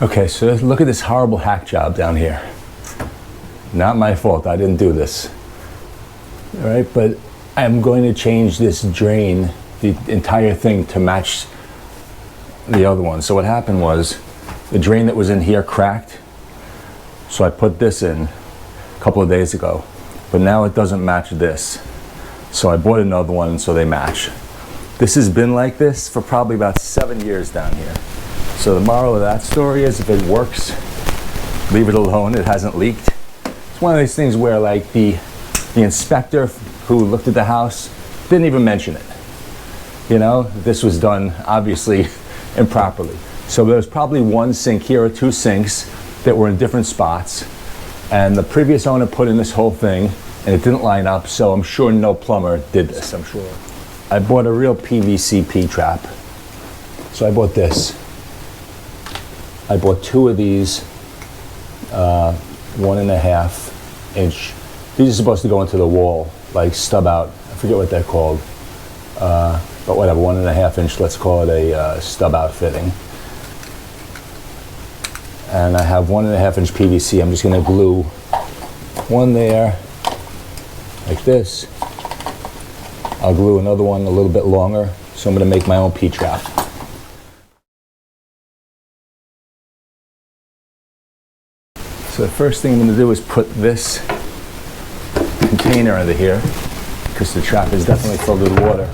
Okay, so look at this horrible hack job down here. Not my fault, I didn't do this. All right, but I'm going to change this drain, the entire thing, to match the other one. So what happened was, the drain that was in here cracked, so I put this in a couple of days ago, but now it doesn't match this. So I bought another one so they match. This has been like this for probably about 7 years down here. So the moral of that story is, if it works, leave it alone. It hasn't leaked. It's one of these things where, like, the inspector who looked at the house didn't even mention it. You know, this was done obviously improperly. So there's probably one sink here or two sinks that were in different spots, and the previous owner put in this whole thing and it didn't line up, so I'm sure no plumber did this, I'm sure. I bought a real PVC P-trap. So I bought this. I bought 2 of these 1.5 inch. These are supposed to go into the wall, like stub out. I forget what they're called. But whatever, 1.5 inch, let's call it a stub out fitting. And I have 1.5 inch PVC. I'm just gonna glue one there, like this. I'll glue another one a little bit longer, so I'm gonna make my own P-trap. So the first thing I'm gonna do is put this container under here, because the trap is definitely filled with water.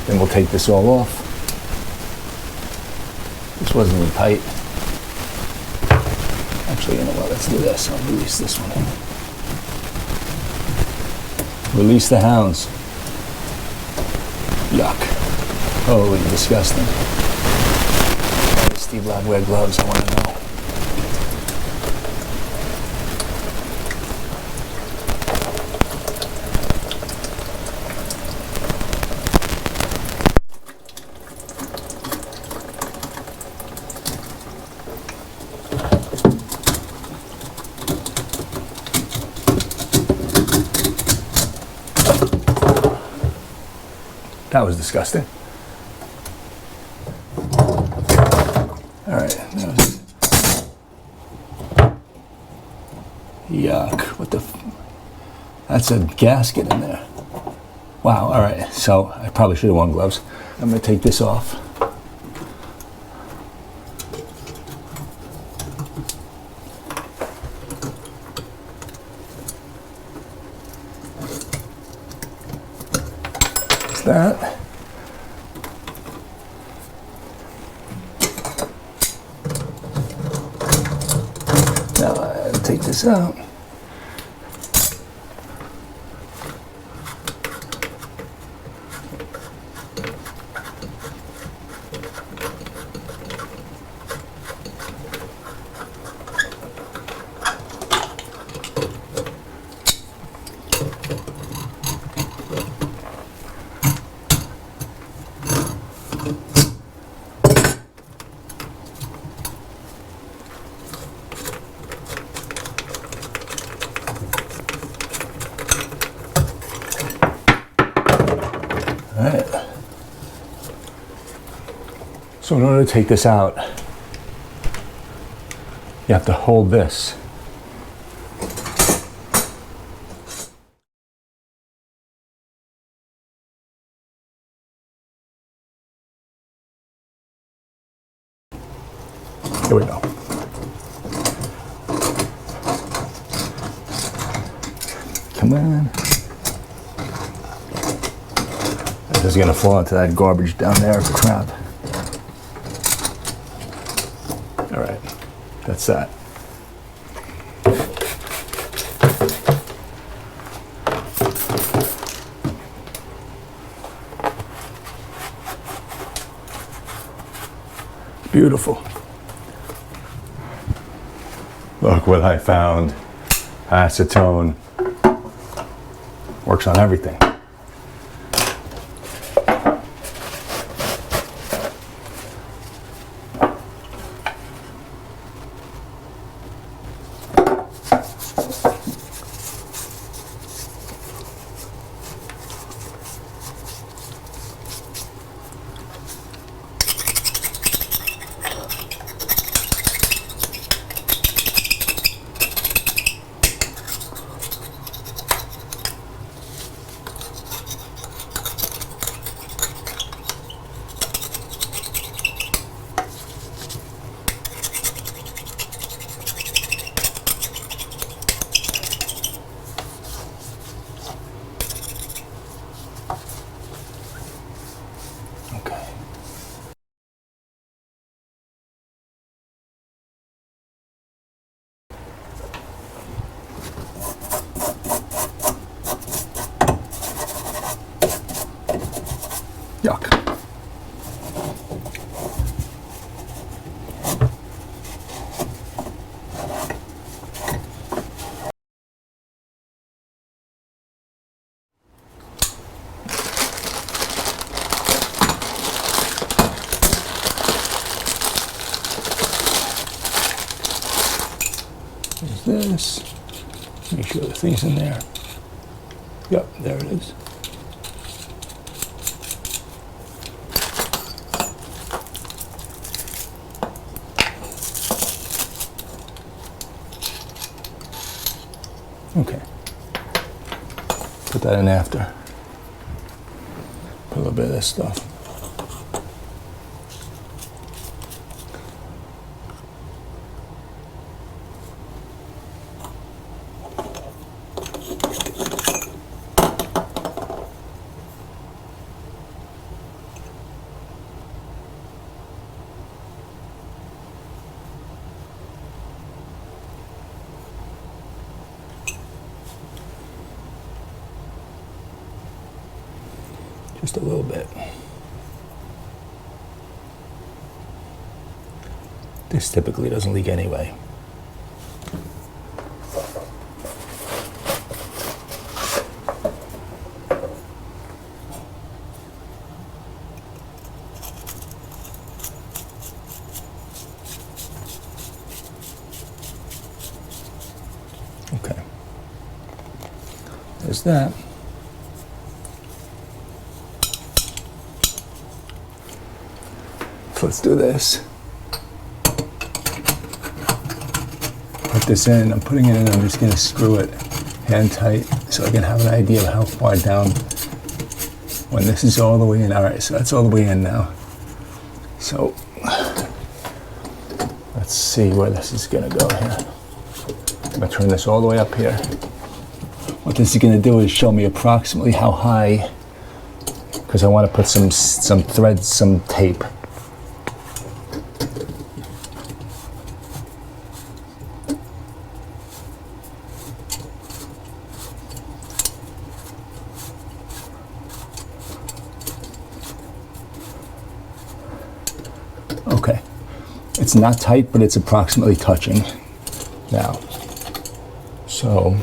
Then we'll take this all off. This wasn't even tight. Actually, you know what, let's do this. I'll release this one. Release the hounds. Yuck. Holy disgusting. Why does Steve Ladd wear gloves? I want to know. That was disgusting. All right. Yuck. What the? That's a gasket in there. Wow. All right. So I probably should have worn gloves. I'm going to take this off. That. Now I'll take this out. Alright. So in order to take this out, you have to hold this. Here we go. Come on. This is gonna fall into that garbage down there. It's crap. All right, that's that. Beautiful. Look what I found. Acetone. Works on everything. There's this. Make sure the thing's in there. Yep, there it is. Okay. Put that in after. Put a little bit of this stuff. Just a little bit. This typically doesn't leak anyway. Okay. There's that. Let's do this. Put this in. I'm putting it in. I'm just going to screw it hand tight so I can have an idea of how far down when this is all the way in. All right, so that's all the way in now. So let's see where this is going to go here. I'm going to turn this all the way up here. What this is going to do is show me approximately how high, because I want to put some threads, some tape. Okay, it's not tight, but it's approximately touching now. So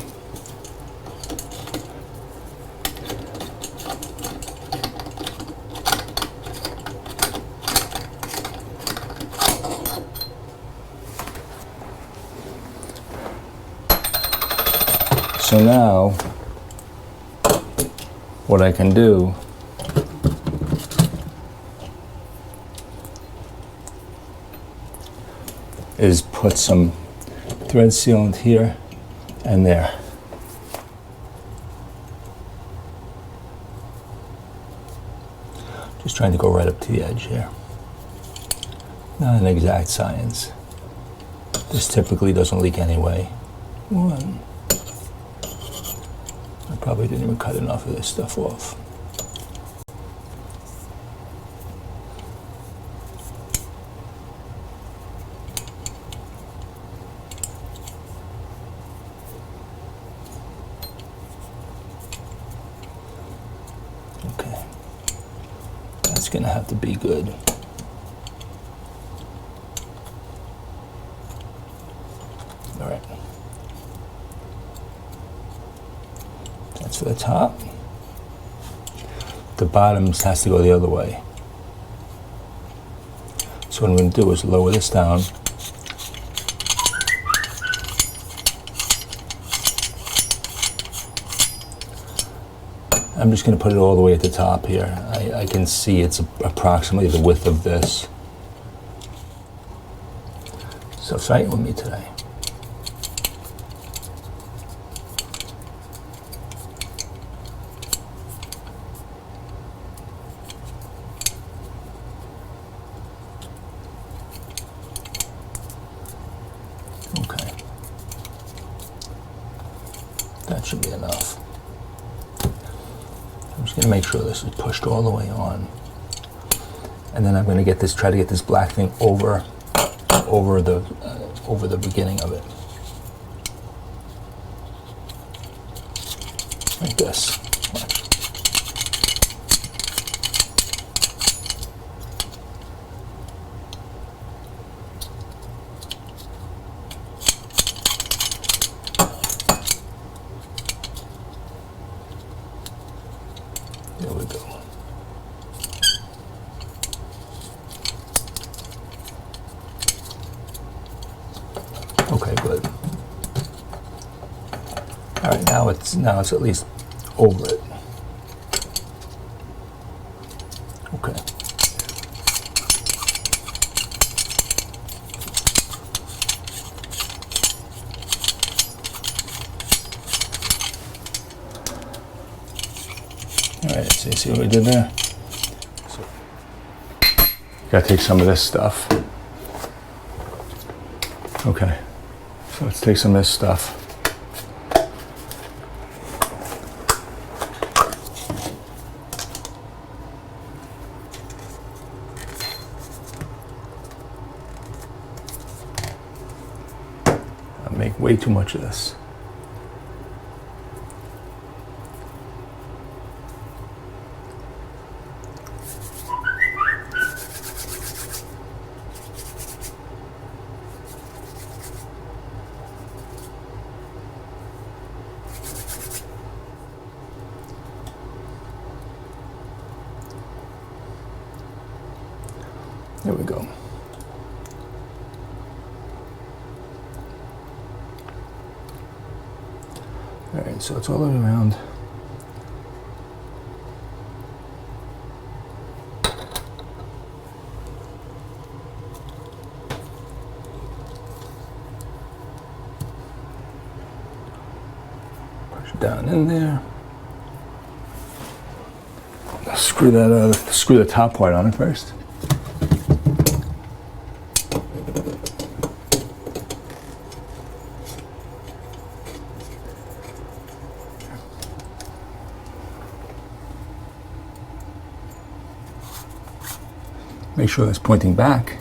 now what I can do is put some thread sealant here and there. Just trying to go right up to the edge here. Not an exact science. This typically doesn't leak anyway. One. I probably didn't even cut enough of this stuff off. Okay, that's gonna have to be good. All right. That's for the top. The bottoms has to go the other way. So what I'm going to do is lower this down. I'm just going to put it all the way at the top here. I can see it's approximately the width of this. So fight with me today. Okay. That should be enough. I'm just going to make sure this is pushed all the way on. And then I'm going to get this, try to get this black thing over the beginning of it. Like this. There we go. Okay, good. Now it's at least over it. Okay. All right, so you see what we did there? So, gotta take some of this stuff. Okay, so let's take some of this stuff. I make way too much of this. There we go. All right, so it's all the way around. Push it down in there. Screw that. Screw the top part on it first. Make sure it's pointing back.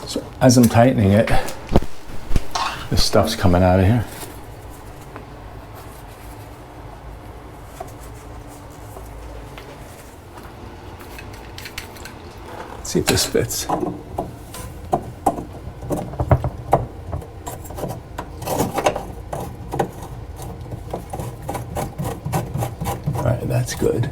So as I'm tightening it, this stuff's coming out of here. Let's see if this fits. All right, that's good.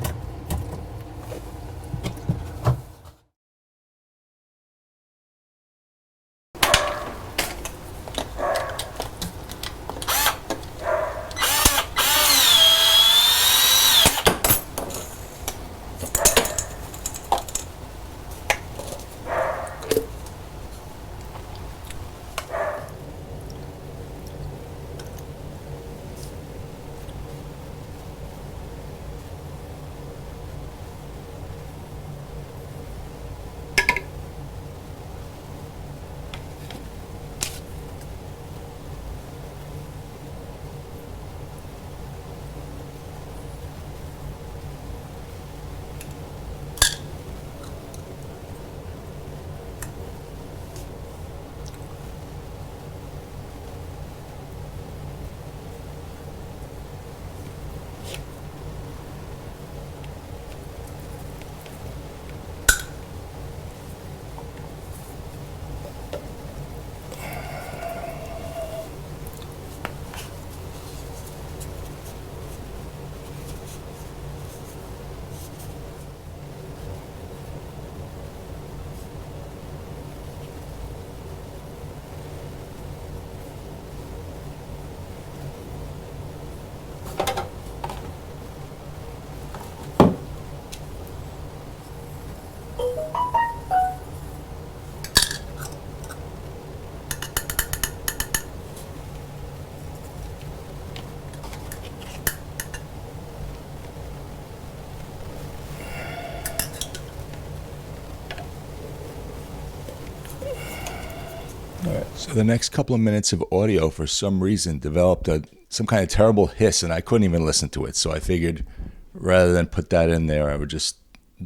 So the next couple of minutes of audio, for some reason, developed some kind of terrible hiss, and I couldn't even listen to it. So I figured rather than put that in there, I would just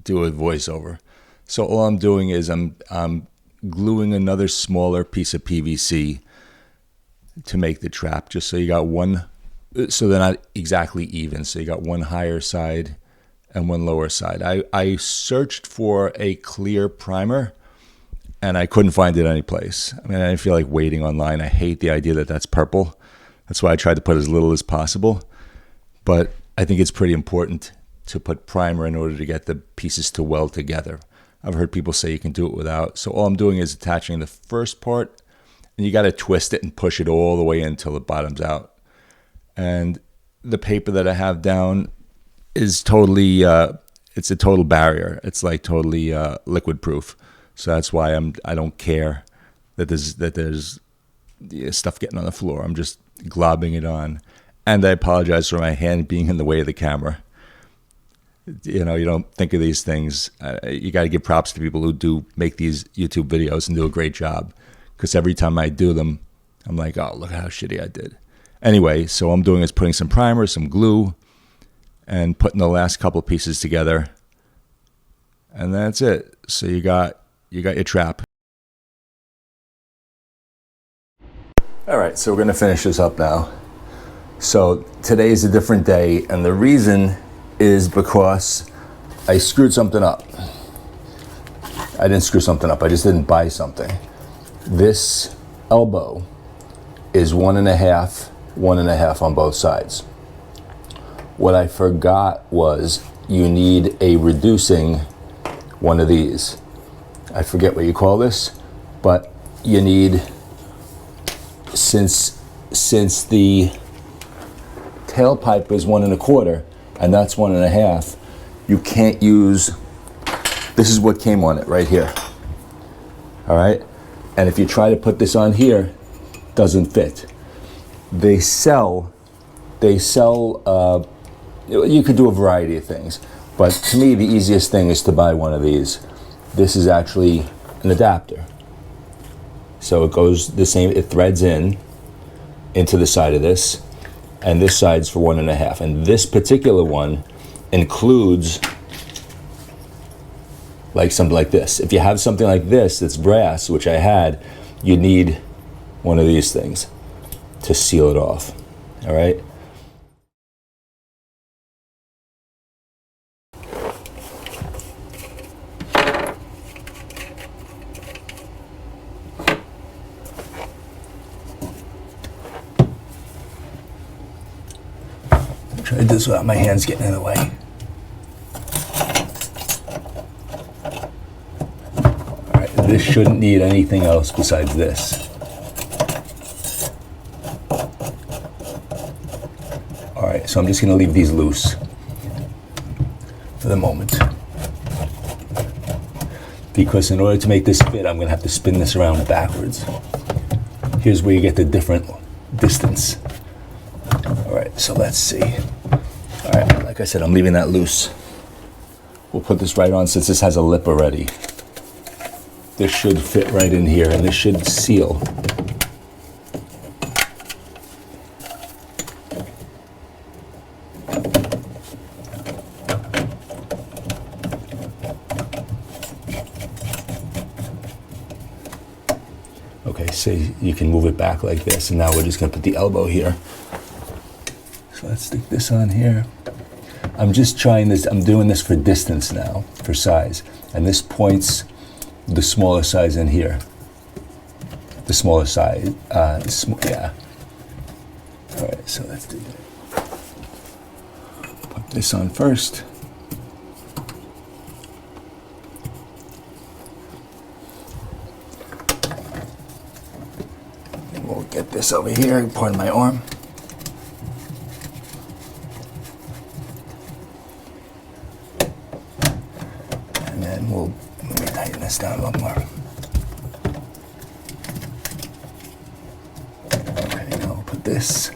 do a voiceover. So all I'm doing is I'm gluing another smaller piece of PVC to make the trap, just so you got one so they're not exactly even. So you got one higher side and one lower side. I searched for a clear primer and I couldn't find it anyplace. I mean, I didn't feel like waiting online. I hate the idea that that's purple. That's why I tried to put as little as possible. But I think it's pretty important to put primer in order to get the pieces to weld together. I've heard people say you can do it without. So all I'm doing is attaching the first part, and you got to twist it and push it all the way in until it bottoms out. And the paper that I have down is totally, it's a total barrier. It's like totally liquid proof. So that's why I don't care that there's stuff getting on the floor. I'm just globbing it on. And I apologize for my hand being in the way of the camera. You know, you don't think of these things. You got to give props to people who do make these YouTube videos and do a great job. Because every time I do them, I'm like, oh, look how shitty I did. Anyway, so what I'm doing is putting some primer, some glue, and putting the last couple pieces together. And that's it. So you got your trap. All right, so we're going to finish this up now. So today's a different day, and the reason is because I screwed something up. I didn't screw something up, I just didn't buy something. This elbow is 1.5 on both sides. What I forgot was you need a reducing one of these. I forget what you call this, but you need, since the tailpipe is 1.25 and that's 1.5, you can't use, this is what came on it right here. All right, and if you try to put this on here, doesn't fit. They sell, you could do a variety of things, but to me the easiest thing is to buy one of these. This is actually an adapter. So it goes the same, it threads into the side of this, and this side's for 1.5. And this particular one includes like something like this. If you have something like this that's brass, which I had, you need one of these things to seal it off. All right. Try to do this without my hands getting in the way. All right, this shouldn't need anything else besides this. All right, so I'm just gonna leave these loose for the moment. Because in order to make this fit, I'm gonna have to spin this around backwards. Here's where you get the different distance. All right, so let's see. All right, like I said, I'm leaving that loose. We'll put this right on since this has a lip already. This should fit right in here and this should seal. Okay, so you can move it back like this, and now we're just gonna put the elbow here. So let's stick this on here. I'm just trying this, I'm doing this for distance now, for size. And this points the smaller size in here. The smaller size, yeah. All right, so let's do that. Put this on first. And we'll get this over here, pardon my arm. Let me tighten this down a little more. Okay, now I'll put this.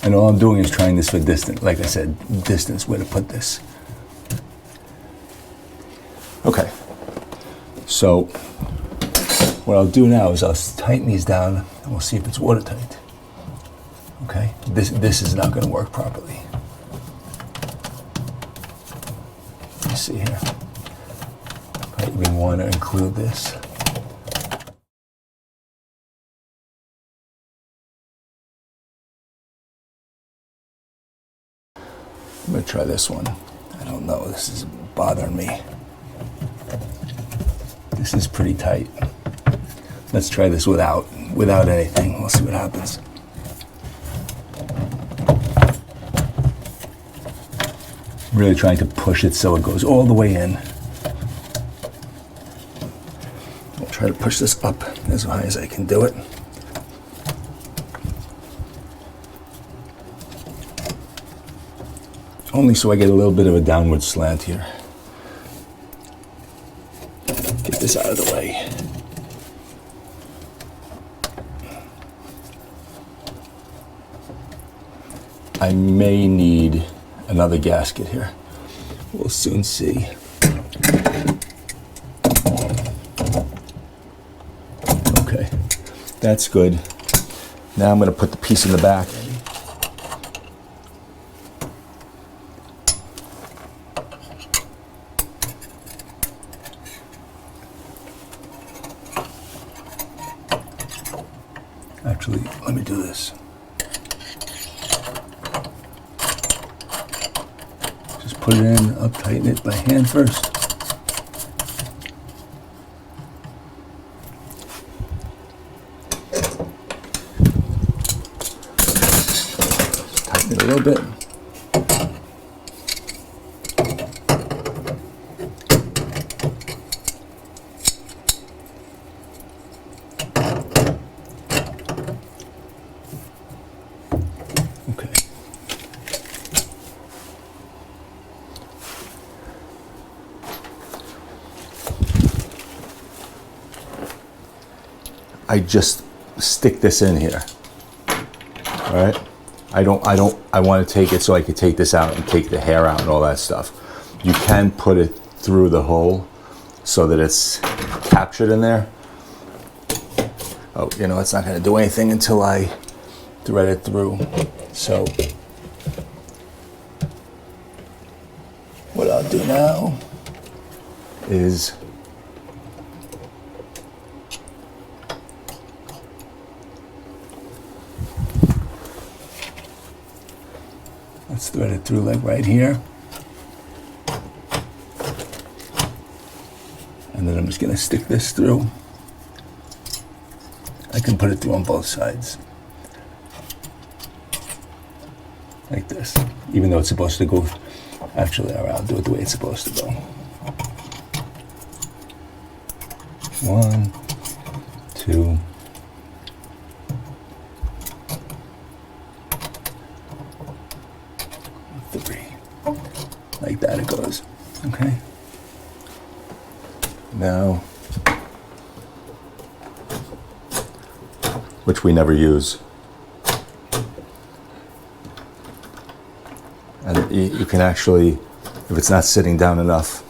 And all I'm doing is trying this for distance. Like I said, distance, where to put this. Okay. So what I'll do now is I'll tighten these down and we'll see if it's watertight. Okay, this is not going to work properly. Let me see here. We want to include this. I'm gonna try this one. I don't know, this is bothering me. This is pretty tight. Let's try this without anything. We'll see what happens. Really trying to push it so it goes all the way in. I'll try to push this up as high as I can do it. Only so I get a little bit of a downward slant here. Get this out of the way. I may need another gasket here. We'll soon see. Okay, that's good. Now I'm going to put the piece in the back. Actually, let me do this. Just put it in, I'll tighten it by hand first. Just tighten it a little bit. I just stick this in here, all right? I want to take it so I can take this out and take the hair out and all that stuff. You can put it through the hole so that it's captured in there. Oh, you know, it's not going to do anything until I thread it through. So what I'll do now is let's thread it through like right here. And then I'm just gonna stick this through. I can put it through on both sides. Like this. Even though it's supposed to go, actually, all right, I'll do it the way it's supposed to go. 1, 2, like that it goes, okay? Now, which we never use. And you can actually, if it's not sitting down enough,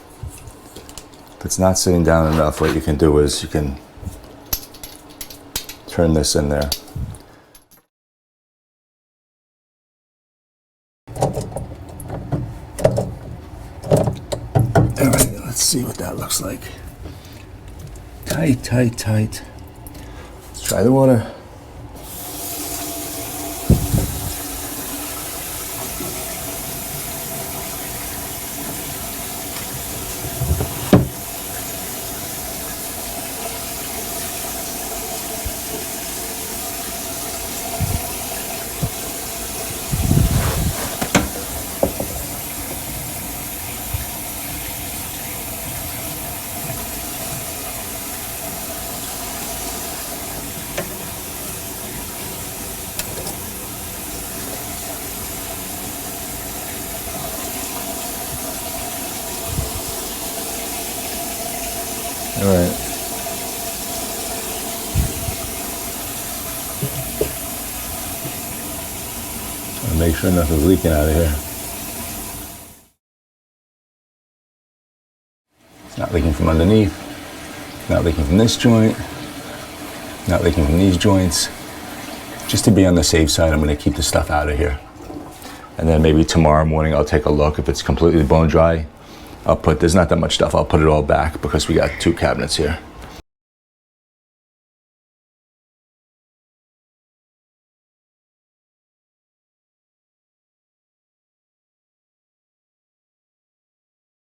what you can do is you can turn this in there. All right, let's see what that looks like. Tight, tight, tight. Let's try the water. All right. I'll make sure nothing's leaking out of here. It's not leaking from underneath. Not leaking from this joint. Not leaking from these joints. Just to be on the safe side, I'm going to keep the stuff out of here. And then maybe tomorrow morning I'll take a look. If it's completely bone dry, there's not that much stuff. I'll put it all back because we got 2 cabinets here.